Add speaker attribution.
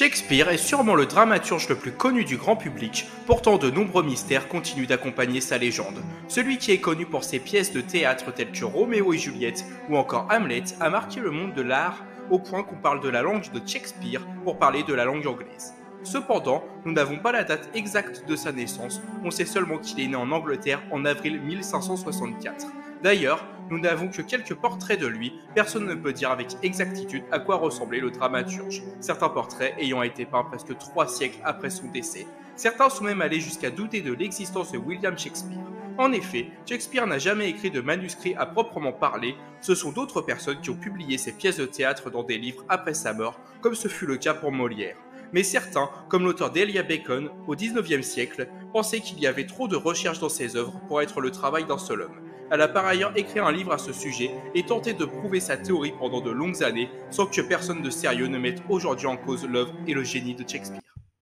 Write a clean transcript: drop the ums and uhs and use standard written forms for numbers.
Speaker 1: Shakespeare est sûrement le dramaturge le plus connu du grand public, pourtant de nombreux mystères continuent d'accompagner sa légende. Celui qui est connu pour ses pièces de théâtre telles que Roméo et Juliette ou encore Hamlet a marqué le monde de l'art au point qu'on parle de la langue de Shakespeare pour parler de la langue anglaise. Cependant, nous n'avons pas la date exacte de sa naissance, on sait seulement qu'il est né en Angleterre en avril 1564. D'ailleurs, nous n'avons que quelques portraits de lui, personne ne peut dire avec exactitude à quoi ressemblait le dramaturge, certains portraits ayant été peints presque 3 siècles après son décès. Certains sont même allés jusqu'à douter de l'existence de William Shakespeare. En effet, Shakespeare n'a jamais écrit de manuscrit à proprement parler, ce sont d'autres personnes qui ont publié ses pièces de théâtre dans des livres après sa mort, comme ce fut le cas pour Molière. Mais certains, comme l'auteur d'Elia Bacon au XIXe siècle, pensaient qu'il y avait trop de recherches dans ses œuvres pour être le travail d'un seul homme. Elle a par ailleurs écrit un livre à ce sujet et tenté de prouver sa théorie pendant de longues années sans que personne de sérieux ne mette aujourd'hui en cause l'œuvre et le génie de Shakespeare.